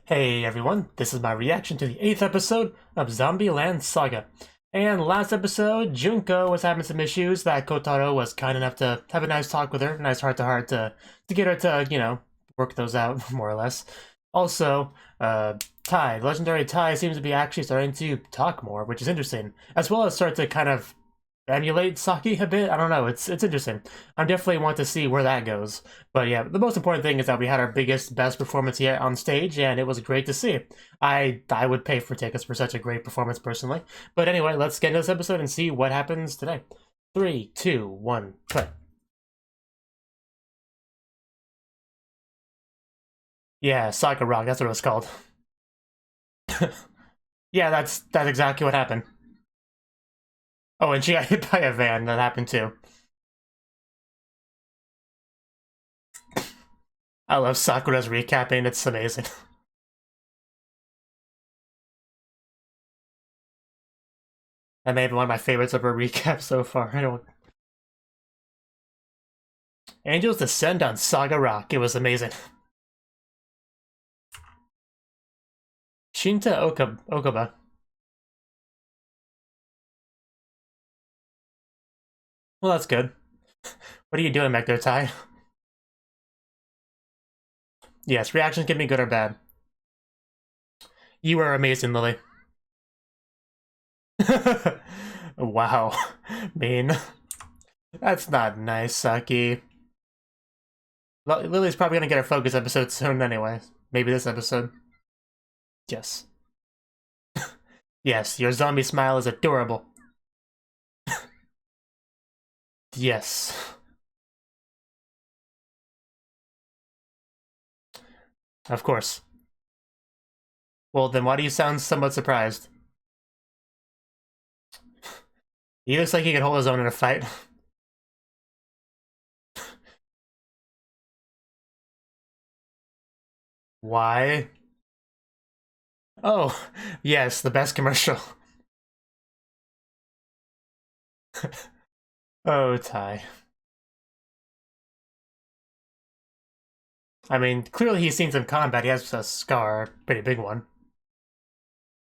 Hey everyone, this is my reaction to the 8th episode of Zombieland Saga. And last episode, Junko was having some issues that Kotaro was kind enough to have a nice talk with her, nice heart-to-heart to get her to, work those out, more or less. Also, Tai, legendary Tai seems to be actually starting to talk more, which is interesting, as well as start to kind of emulate Saki a bit. I don't know, it's interesting. I definitely want to see where that goes. But yeah, the most important thing is that we had our best performance yet on stage, and it was great to see. I would pay for tickets for such a great performance personally. But anyway, let's get into this episode and see what happens today. 3, 2, 1, play. Yeah, Saga Rock, that's what it was called. Yeah, that's exactly what happened. Oh, and she got hit by a van, that happened too. I love Sakura's recapping, it's amazing. That may be one of my favorites of her recap so far. I don't... Angels descend on Saga Rock, it was amazing. Shinta Okaba. Well, that's good. What are you doing back there, Tai? Yes, reactions can be good or bad. You are amazing, Lily. Wow. Mean. That's not nice, Saki. Lily's probably gonna get her focus episode soon anyway. Maybe this episode. Yes. Yes, your zombie smile is adorable. Yes. Of course. Well, then why do you sound somewhat surprised? He looks like he can hold his own in a fight. Why? Oh, yes, the best commercial. Oh, Tai. I mean, clearly he's seen some combat. He has a scar, pretty big one.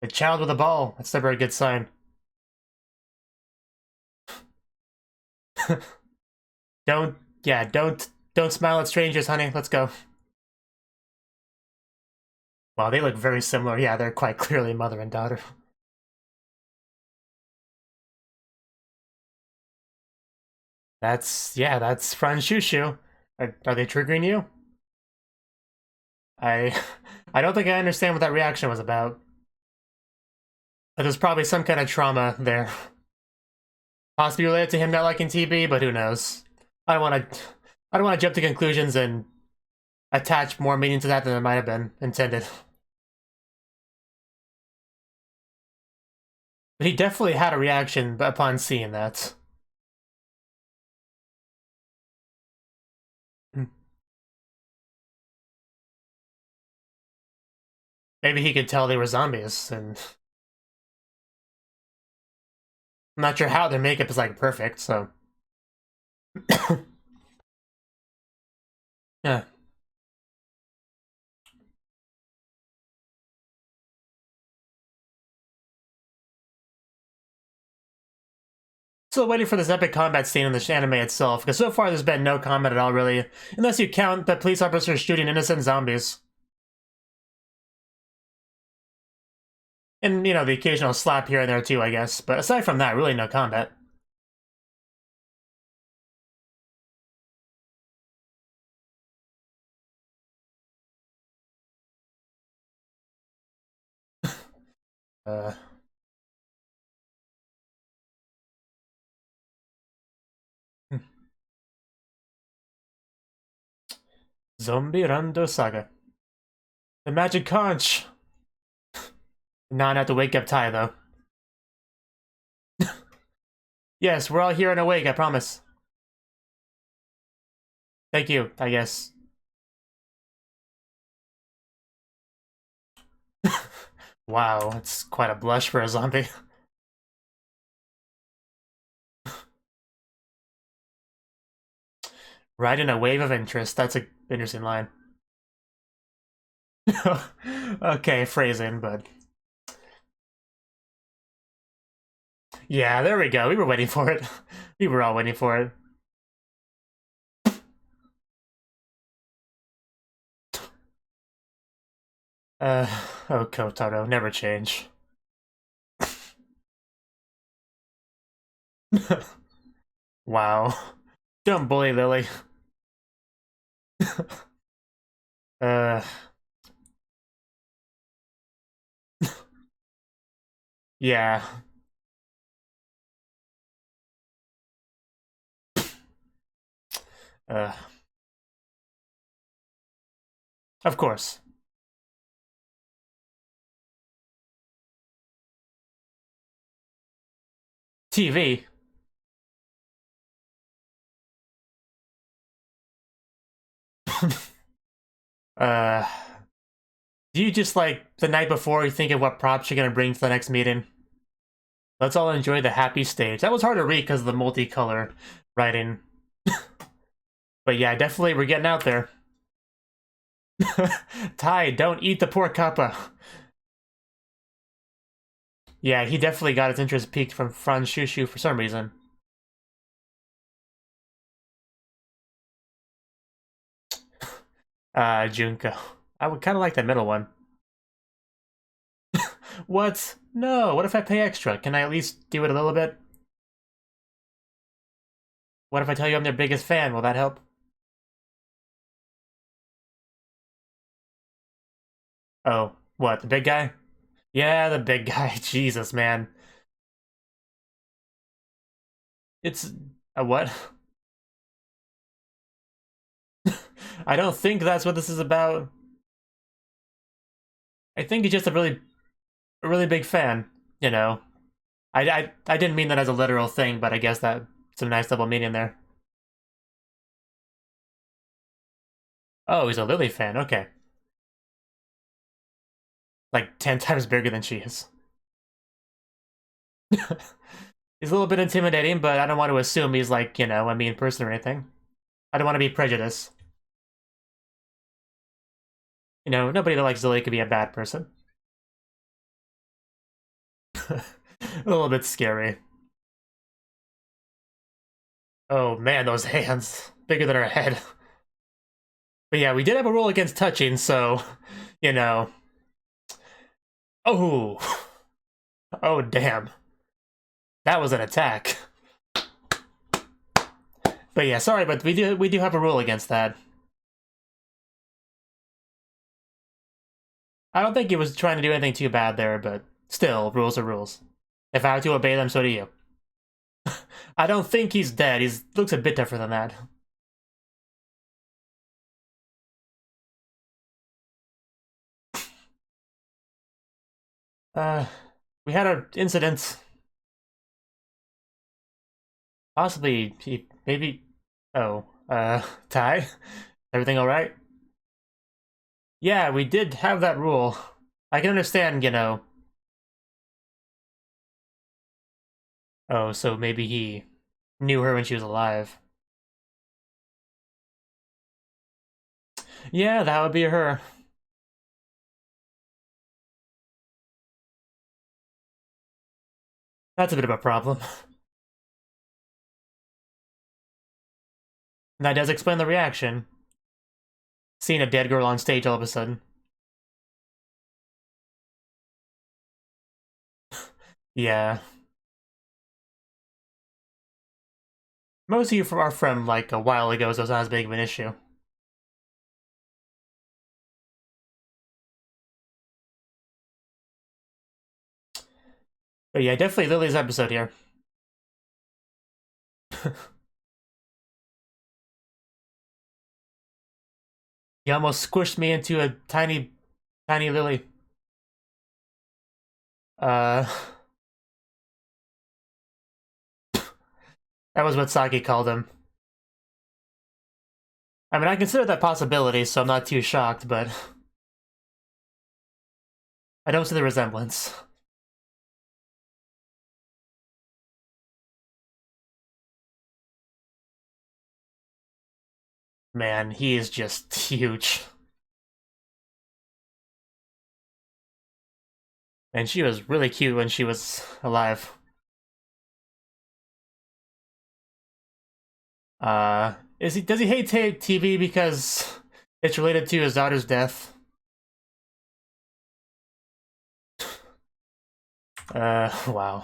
A child with a ball. That's never a good sign. don't smile at strangers, honey. Let's go. Wow, they look very similar. Yeah, they're quite clearly mother and daughter. That's Franz Shushu. Are they triggering you? I I don't think I understand what that reaction was about. But there's probably some kind of trauma there. Possibly related to him not liking TB, but who knows? I don't want to jump to conclusions and attach more meaning to that than it might have been intended. But he definitely had a reaction upon seeing that. Maybe he could tell they were zombies, and I'm not sure how their makeup is like perfect, so yeah. Still waiting for this epic combat scene in the anime itself, because so far there's been no combat at all, really, unless you count the police officers shooting innocent zombies. And, the occasional slap here and there too, I guess. But aside from that, really no combat. uh... Zombieland Saga. The magic conch! Now I have to wake up Tai, though. Yes, we're all here and awake, I promise. Thank you, I guess. Wow, it's quite a blush for a zombie. Ride in a wave of interest. That's an interesting line. Okay, phrasing, but yeah, there we go. We were waiting for it. We were all waiting for it. Oh, Kotaro, never change. Wow. Don't bully Lily. uh, yeah. Uh, of course. TV. uh, do you just, like, the night before, you think of what props you're gonna bring to the next meeting? Let's all enjoy the happy stage. That was hard to read because of the multicolor writing. But yeah, definitely, we're getting out there. Tai, don't eat the poor kappa. Yeah, he definitely got his interest piqued from Franz Shushu for some reason. Junko. I would kind of like that middle one. What? No, what if I pay extra? Can I at least do it a little bit? What if I tell you I'm their biggest fan? Will that help? Oh, what, the big guy? Yeah, the big guy. Jesus, man. It's... a what? I don't think that's what this is about. I think he's just a really big fan, you know. I didn't mean that as a literal thing, but I guess that's a nice double meaning there. Oh, he's a Lily fan, okay. Like 10 times bigger than she is. He's a little bit intimidating, but I don't want to assume he's like, you know, a mean person or anything. I don't want to be prejudiced. You know, nobody that likes Lily could be a bad person. A little bit scary. Oh man, those hands. Bigger than her head. But yeah, we did have a rule against touching, so, you know. Oh. Oh, damn. That was an attack. But yeah, sorry, but we do have a rule against that. I don't think he was trying to do anything too bad there, but still, rules are rules. If I have to obey them, so do you. I don't think he's dead. He looks a bit different than that. Uh, we had our incidents. Possibly, maybe... Oh, Tai? Everything alright? Yeah, we did have that rule. I can understand, you know... Oh, so maybe he knew her when she was alive. Yeah, that would be her. That's a bit of a problem. That does explain the reaction. Seeing a dead girl on stage all of a sudden. Yeah. Most of you are from, like, a while ago, so it's not as big of an issue. But yeah, definitely Lily's episode here. He almost squished me into a tiny, tiny Lily. Uh... That was what Saki called him. I mean, I consider that possibility, so I'm not too shocked, but... I don't see the resemblance. Man, he is just huge. And she was really cute when she was alive. Does he hate TV because it's related to his daughter's death? Wow.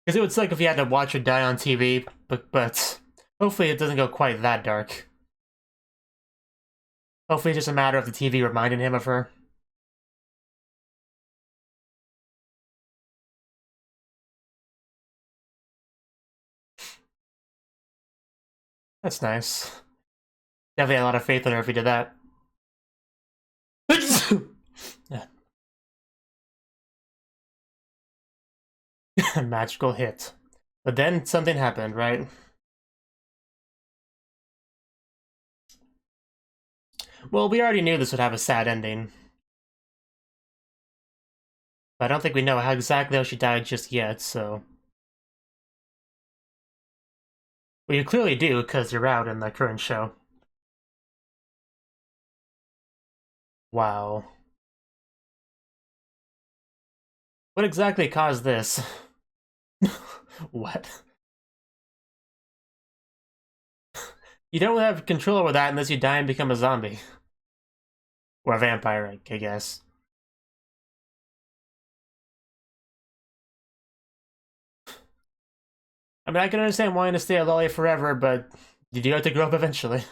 Because it would suck if you had to watch her die on TV, but hopefully it doesn't go quite that dark. Hopefully it's just a matter of the TV reminding him of her. That's nice. Definitely had a lot of faith in her if he did that. Magical hit. But then something happened, right? Well, we already knew this would have a sad ending. But I don't think we know how exactly how she died just yet, so... Well, you clearly do, because you're out in the current show. Wow. What exactly caused this? What? You don't have control over that unless you die and become a zombie. Or a vampire, I guess. I mean, I can understand wanting to stay a lolly forever, but you do have to grow up eventually.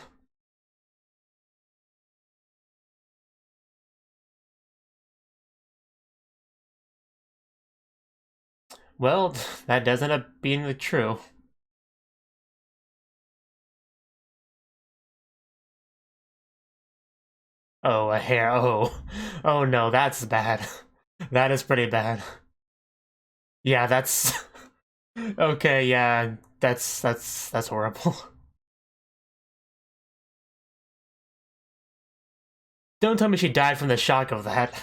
Well, that does end up being true. Oh, a hair. Oh. Oh no, that's bad. That is pretty bad. Yeah, that's... Okay, yeah, that's horrible. Don't tell me she died from the shock of that.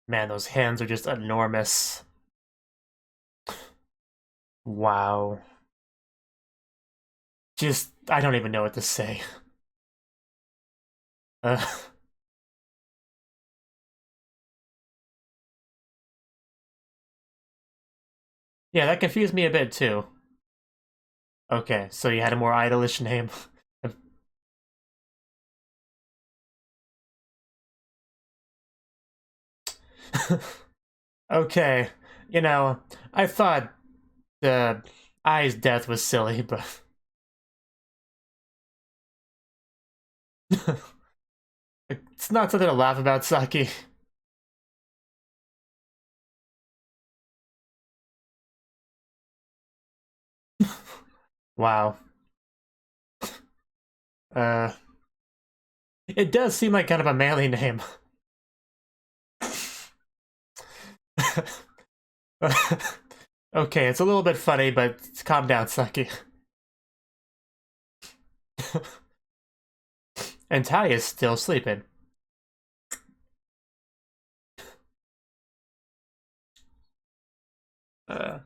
Man, those hands are just enormous. Wow. Just, I don't even know what to say. Uh, yeah, that confused me a bit too. Okay, so you had a more idolish name. Okay, you know, I thought the Ai's death was silly, but... It's not something to laugh about, Saki. Wow. Uh, it does seem like kind of a manly name. Okay, it's a little bit funny, but calm down, Saki. And Tai is still sleeping. Uh,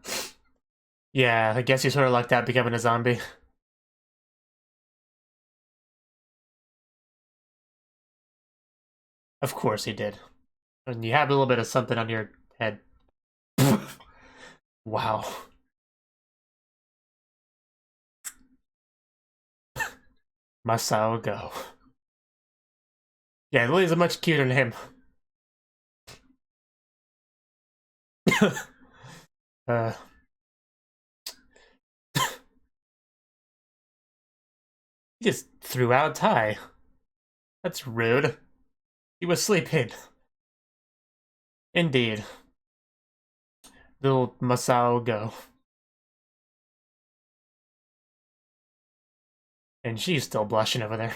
yeah, I guess you sort of lucked out becoming a zombie. Of course he did. And you have a little bit of something on your head. Wow. Masao go. Yeah, Lily's a much cuter name. uh, he just threw out Tai. That's rude. He was sleeping. Indeed. Little Masao go. And she's still blushing over there.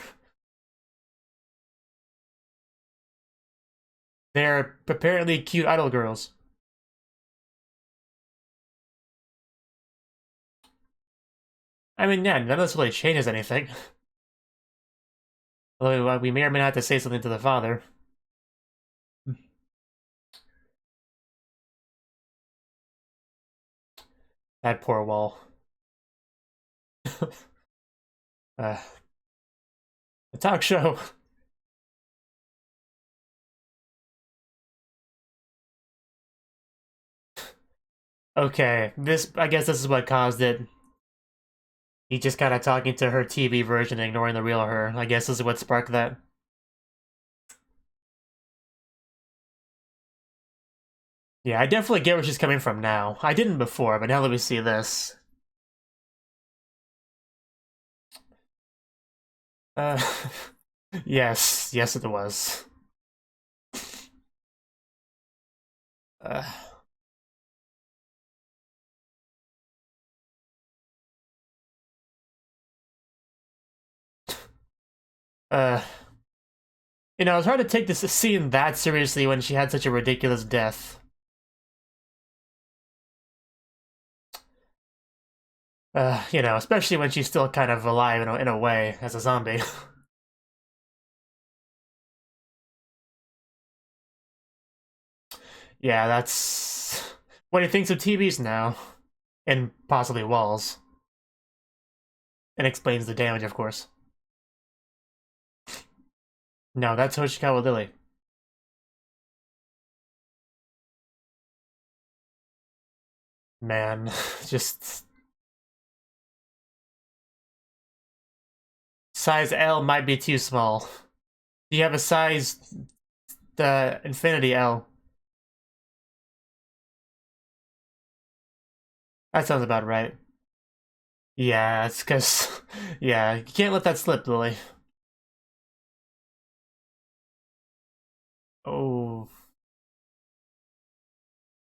They're apparently cute idol girls. I mean, yeah, none of this really changes anything. Although we may or may not have to say something to the father. That poor wall. A talk show. Okay, I guess this is what caused it. He just kind of talking to her TV version, ignoring the real her. I guess this is what sparked that. Yeah, I definitely get where she's coming from now. I didn't before, but now that we see this. Uh, yes, it was. Uh, uh, it's hard to take this scene that seriously when she had such a ridiculous death. Especially when she's still kind of alive in a way as a zombie. Yeah, that's what he thinks of TVs now, and possibly walls, and explains the damage, of course. No, that's Hoshikawa Lily. Man, just size L might be too small. Do you have a size the Infinity L? That sounds about right. Yeah, it's because yeah, you can't let that slip, Lily. Oh.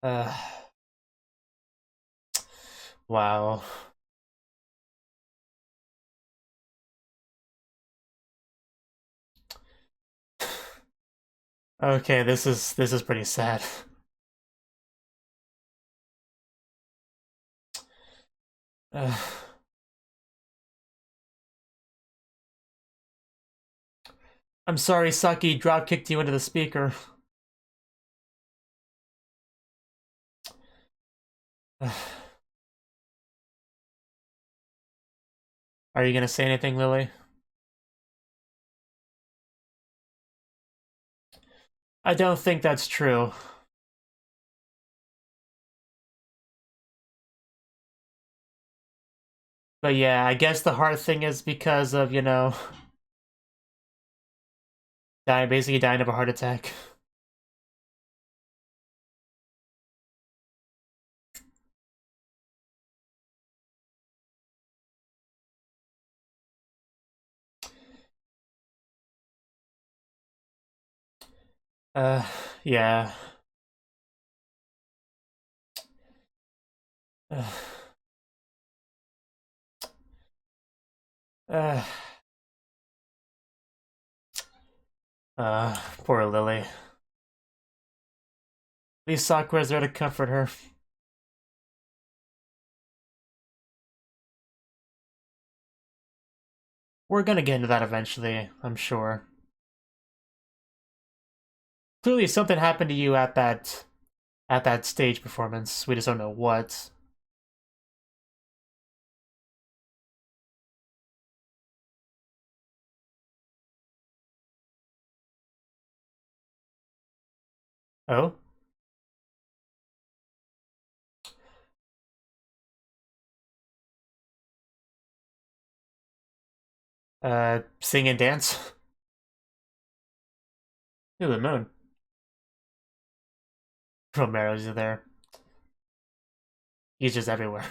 Uh, wow. Okay, this is pretty sad. Uh, I'm sorry, Saki drop kicked you into the speaker. Are you gonna say anything, Lily? I don't think that's true. But yeah, I guess the hard thing is because of, basically dying of a heart attack. Uh, yeah. Uh, uh, poor Lily. At least Sakura's there to comfort her. We're gonna get into that eventually, I'm sure. Clearly something happened to you at that stage performance. We just don't know what. Oh? Sing and dance? Ooh, the moon. Romero's there. He's just everywhere.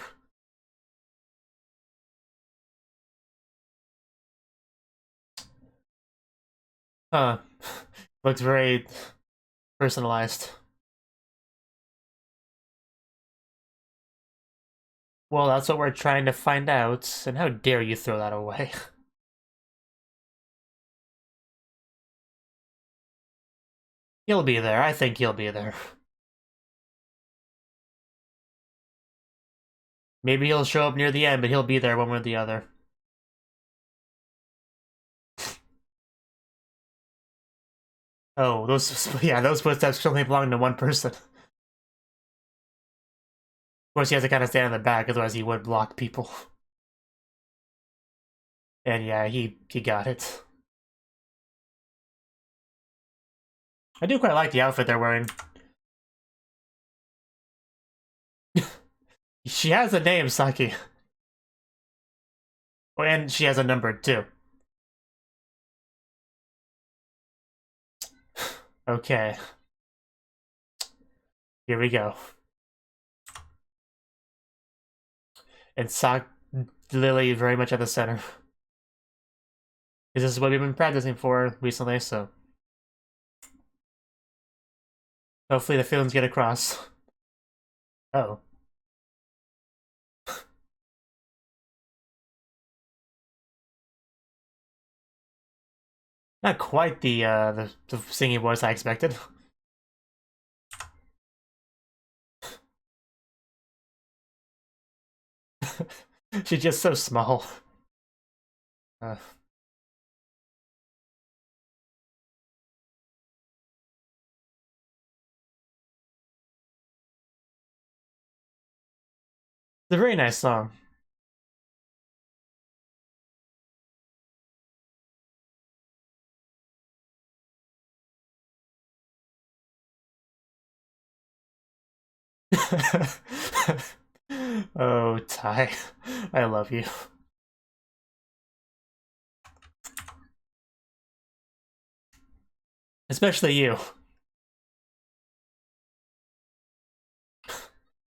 Huh. Looks very personalized. Well, that's what we're trying to find out, and how dare you throw that away? He'll be there. I think he'll be there. Maybe he'll show up near the end, but he'll be there one way or the other. Oh, those footsteps only belong to one person. course, he has to kind of stand in the back, otherwise he would block people. And yeah, he got it. I do quite like the outfit they're wearing. She has a name, Saki. Oh, and she has a number, too. Okay. Here we go. And Lily very much at the center. This is what we've been practicing for recently, so... hopefully the feelings get across. Oh. Not quite the singing voice I expected. She's just so small. It's a very nice song. Oh, Ty, I love you. Especially you.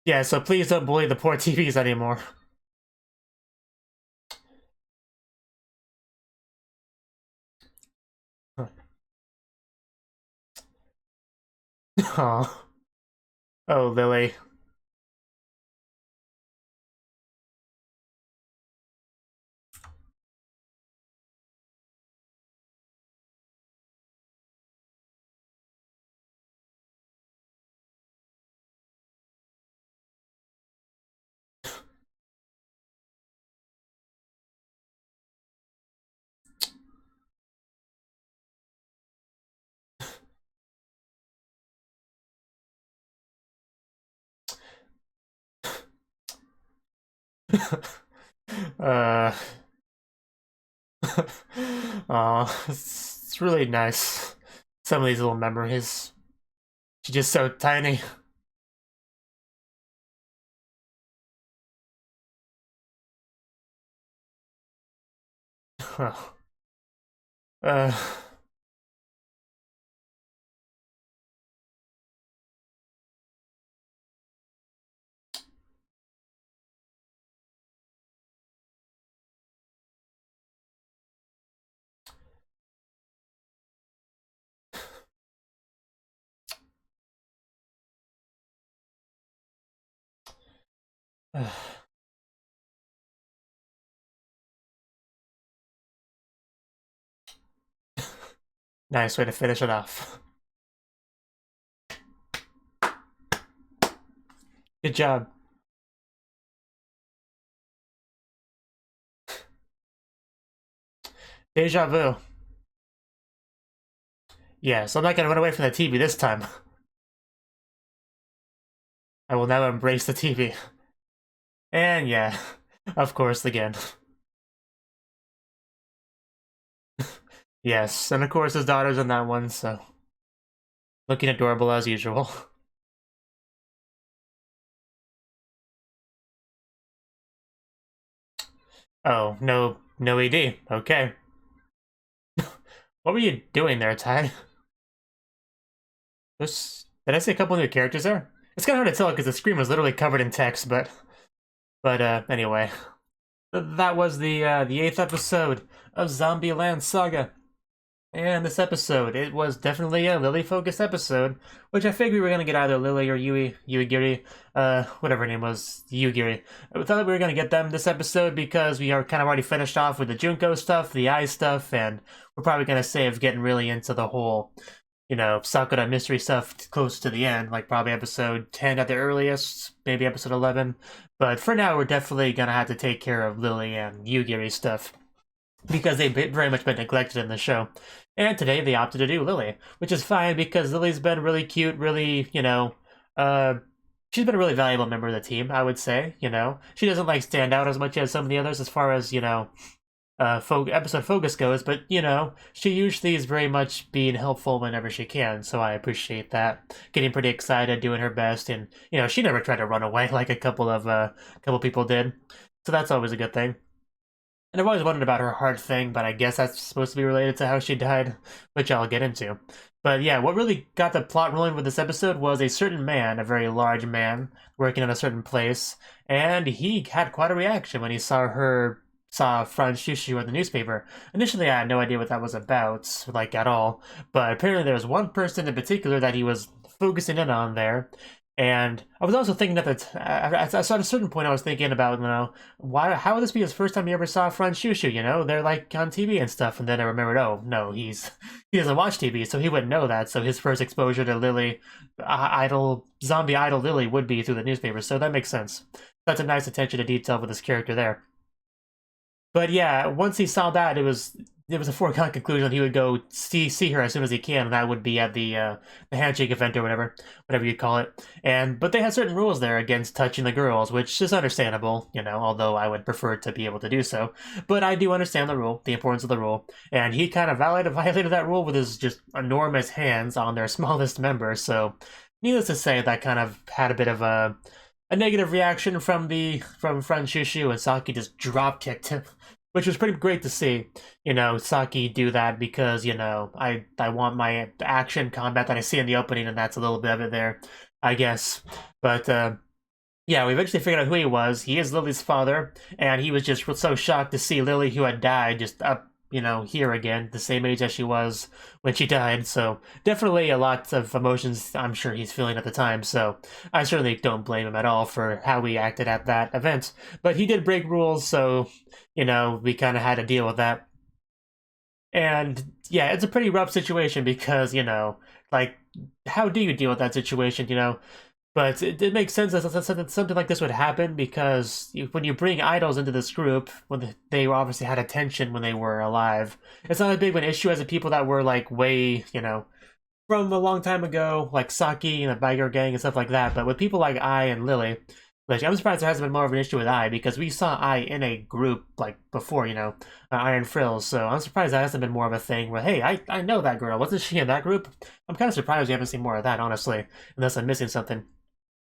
Yeah, so please don't bully the poor TVs anymore. Oh. Oh, Lily. uh... Aw, it's really nice. Some of these little memories. She's just so tiny. uh... Nice way to finish it off. Good job. Deja vu. Yeah, so I'm not gonna run away from the TV this time. I will now embrace the TV. And yeah, of course, again. Yes, and of course his daughter's in that one, so... looking adorable as usual. Oh, no ED. Okay. What were you doing there, Ty? Did I see a couple new characters there? It's kind of hard to tell because the screen was literally covered in text, but anyway. That was the 8th episode of Zombieland Saga. And this episode, it was definitely a Lily-focused episode, which I figured we were going to get either Lily or Yuigiri, whatever her name was, Yugiri. I thought we were going to get them this episode because we are kind of already finished off with the Junko stuff, the Ai stuff, and we're probably going to save getting really into the whole, you know, Sakura mystery stuff close to the end, like probably episode 10 at the earliest, maybe episode 11. But for now, we're definitely going to have to take care of Lily and Yugiri stuff, because they've very much been neglected in the show. And today they opted to do Lily, which is fine because Lily's been really cute, really, you know, she's been a really valuable member of the team, I would say. You know, she doesn't like stand out as much as some of the others as far as, you know, episode focus goes, but you know, she usually is very much being helpful whenever she can, so I appreciate that. Getting pretty excited, doing her best, and you know, she never tried to run away like a couple people did, so that's always a good thing. And I've always wondered about her heart thing, but I guess that's supposed to be related to how she died, which I'll get into. But yeah, what really got the plot rolling with this episode was a certain man, a very large man, working in a certain place, and he had quite a reaction when he saw Franz Shushu in the newspaper. Initially, I had no idea what that was about, like, at all, but apparently there was one person in particular that he was focusing in on there, and I was also thinking at a certain point I was thinking about, you know, how would this be his first time he ever saw Franz Shushu, you know? They're, like, on TV and stuff, and then I remembered, oh, no, he doesn't watch TV, so he wouldn't know that, so his first exposure to Lily, zombie idol Lily, would be through the newspaper, so that makes sense. That's a nice attention to detail with this character there. But yeah, once he saw that, it was a foregone conclusion he would go see her as soon as he can, and that would be at the handshake event or whatever you call it. But they had certain rules there against touching the girls, which is understandable, you know, although I would prefer to be able to do so. But I do understand the rule, the importance of the rule, and he kind of violated that rule with his just enormous hands on their smallest member. So, needless to say, that kind of had a bit of a negative reaction from Franz Shushu, and Saki just drop kicked him, which was pretty great to see. You know, Saki do that because, you know, I want my action combat that I see in the opening, and that's a little bit of it there, I guess. But yeah, we eventually figured out who he was. He is Lily's father, and he was just so shocked to see Lily, who had died, just up, you know, here again, the same age as she was when she died. So definitely a lot of emotions I'm sure he's feeling at the time. So I certainly don't blame him at all for how he acted at that event. But he did break rules, so, you know, we kind of had to deal with that. And yeah, it's a pretty rough situation because, you know, like, how do you deal with that situation, you know? But it makes sense that something like this would happen because when you bring idols into this group, when they obviously had attention when they were alive, it's not as big of an issue as the people that were, like, way, you know, from a long time ago, like Saki and the Biker Gang and stuff like that. But with people like I and Lily, like, I'm surprised there hasn't been more of an issue with I, because we saw I in a group, like, before, you know, Iron Frills, so I'm surprised that hasn't been more of a thing where, hey, I know that girl, wasn't she in that group? I'm kind of surprised we haven't seen more of that, honestly, unless I'm missing something.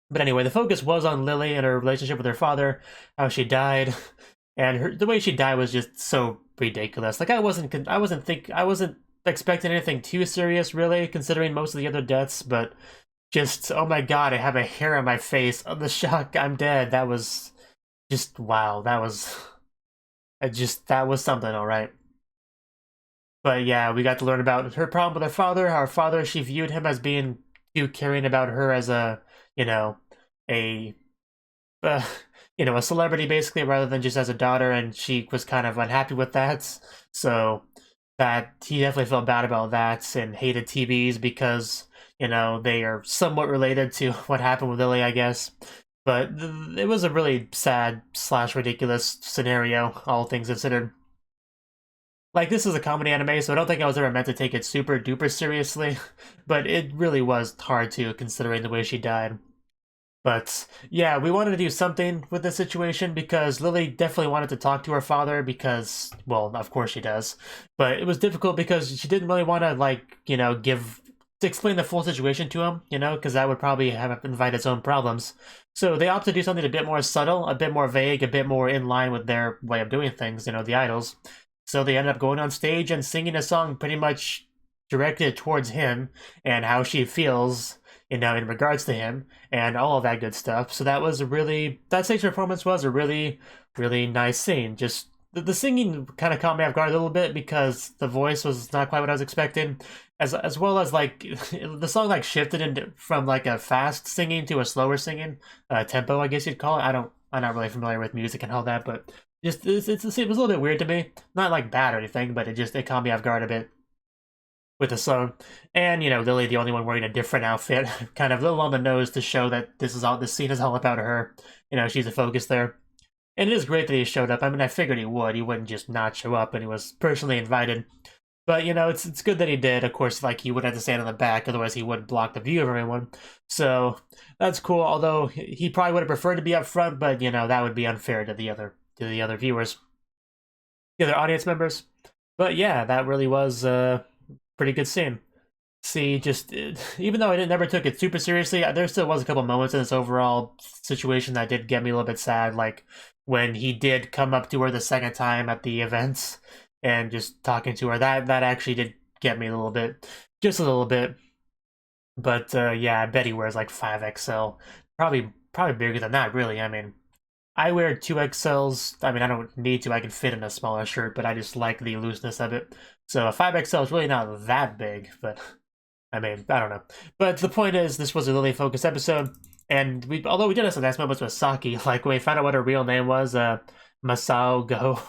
But anyway, the focus was on Lily and her relationship with her father, how she died, and the way she died was just so ridiculous. Like, I wasn't expecting anything too serious, really, considering most of the other deaths, but just, oh my god, I have a hair on my face. Oh, the shock, I'm dead. That was just, wow, that was something, alright. But yeah, we got to learn about her problem with her father, how her father, she viewed him as being too caring about her as a, you know, a you know, a celebrity basically, rather than just as a daughter, and she was kind of unhappy with that. So that he definitely felt bad about that and hated TVs because, you know, they are somewhat related to what happened with Lily, I guess. But it was a really sad / ridiculous scenario, all things considered. Like, this is a comedy anime, so I don't think I was ever meant to take it super duper seriously, but it really was hard to, considering the way she died. But yeah, we wanted to do something with this situation because Lily definitely wanted to talk to her father because, well, of course she does. But it was difficult because she didn't really want to, like, you know, to explain the full situation to him, you know, because that would probably have invite its own problems. So they opted to do something a bit more subtle, a bit more vague, a bit more in line with their way of doing things, you know, the idols. So they ended up going on stage and singing a song pretty much directed towards him and how she feels, you know, in regards to him and all of that good stuff. So that stage performance was a really, really nice scene. Just the singing kind of caught me off guard a little bit because the voice was not quite what I was expecting, as well as, like, the song, like, shifted from, like, a fast singing to a slower singing tempo, I guess you'd call it. I'm not really familiar with music and all that, but just it was a little bit weird to me. Not, like, bad or anything, but it caught me off guard a bit with the song. And, you know, Lily, the only one wearing a different outfit, kind of a little on the nose to show that this scene is all about her. You know, she's the focus there. And it is great that he showed up. I mean, I figured he would. He wouldn't just not show up, and he was personally invited. But, you know, it's good that he did. Of course, like, he would have to stand in the back, otherwise he would block the view of everyone. So, that's cool, although he probably would have preferred to be up front, but, you know, that would be unfair to the other viewers, the other audience members. But yeah, that really was a pretty good scene. See, just, even though I never took it super seriously, there still was a couple moments in this overall situation that did get me a little bit sad, like when he did come up to her the second time at the events and just talking to her. That actually did get me a little bit, just a little bit. But yeah, I bet he wears like 5XL, probably bigger than that, really. I mean, I wear 2XLs. I mean, I don't need to. I can fit in a smaller shirt, but I just like the looseness of it. So a 5XL is really not that big, but I mean, I don't know. But the point is, this was a Lily focused episode, and although we did have some nice moments with Saki, like when we found out what her real name was, Masao Go,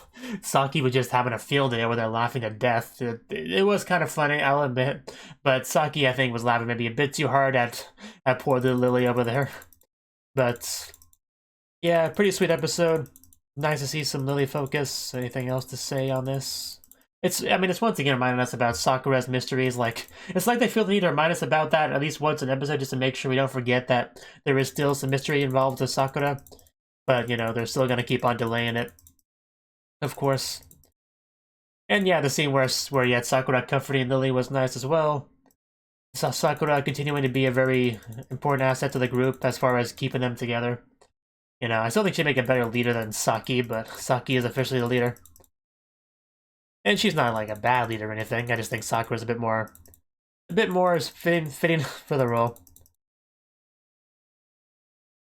Saki was just having a field day where they're laughing to death. It was kind of funny, I'll admit, but Saki, I think, was laughing maybe a bit too hard at poor little Lily over there. But yeah, pretty sweet episode. Nice to see some Lily focus. Anything else to say on this? I mean, it's once again reminding us about Sakura's mysteries. Like, it's like they feel the need to remind us about that at least once an episode, just to make sure we don't forget that there is still some mystery involved with Sakura. But, you know, they're still gonna keep on delaying it, of course. And yeah, the scene where you had Sakura comforting Lily was nice as well. Sakura continuing to be a very important asset to the group as far as keeping them together. You know, I still think she'd make a better leader than Saki, but Saki is officially the leader. And she's not like a bad leader or anything. I just think Sakura's a bit more fitting for the role.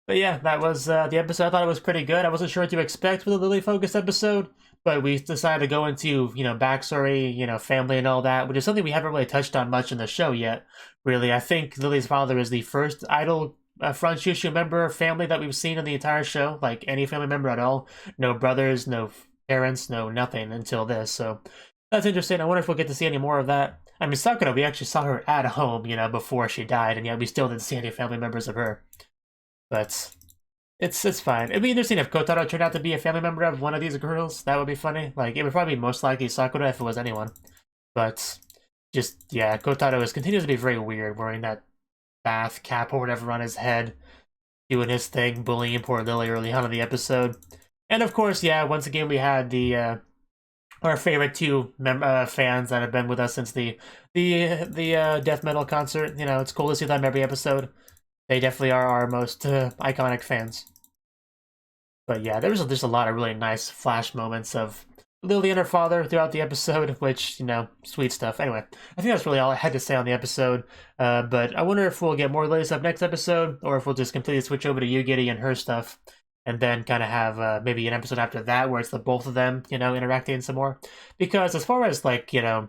But yeah, that was the episode. I thought it was pretty good. I wasn't sure what to expect with a Lily focused episode, but we decided to go into, you know, backstory, you know, family and all that, which is something we haven't really touched on much in the show yet. Really, I think Lily's father is the first idol front Shushu member family that we've seen in the entire show, like any family member at all. No brothers, no parents, no nothing until this, so that's interesting. I wonder if we'll get to see any more of that. I mean, Sakura, we actually saw her at home, you know, before she died, and yet we still didn't see any family members of her. But it's fine. It'd be interesting if Kotaro turned out to be a family member of one of these girls. That would be funny. Like, it would probably be most likely Sakura if it was anyone. But just, yeah, Kotaro continues to be very weird, wearing that bath cap or whatever on his head, doing his thing, bullying poor Lily early on in the episode. And of course, yeah, once again we had the our favorite two fans that have been with us since the death metal concert. You know, it's cool to see them every episode. They definitely are our most iconic fans. But yeah, there was just a lot of really nice flash moments of Lily and her father throughout the episode, which, you know, sweet stuff. Anyway, I think that's really all I had to say on the episode. But I wonder if we'll get more Lily stuff next episode, or if we'll just completely switch over to Yugiri and her stuff, and then kind of have maybe an episode after that where it's the both of them, you know, interacting some more. Because as far as, like, you know,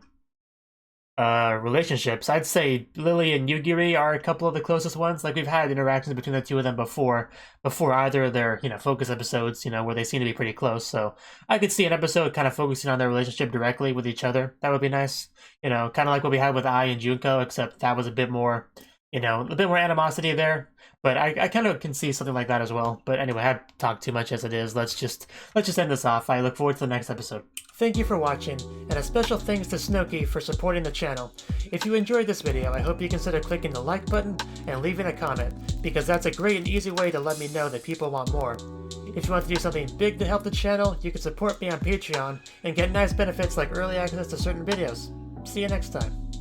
relationships, I'd say Lily and Yugiri are a couple of the closest ones. Like, we've had interactions between the two of them before either of their, you know, focus episodes, you know, where they seem to be pretty close. So I could see an episode kind of focusing on their relationship directly with each other. That would be nice. You know, kind of like what we had with Ai and Junko, except that was a bit more, you know, a bit more animosity there. But I kind of can see something like that as well. But anyway, I've talked too much as it is. Let's just end this off. I look forward to the next episode. Thank you for watching, and a special thanks to Cnouki for supporting the channel. If you enjoyed this video, I hope you consider clicking the like button and leaving a comment, because that's a great and easy way to let me know that people want more. If you want to do something big to help the channel, you can support me on Patreon and get nice benefits like early access to certain videos. See you next time.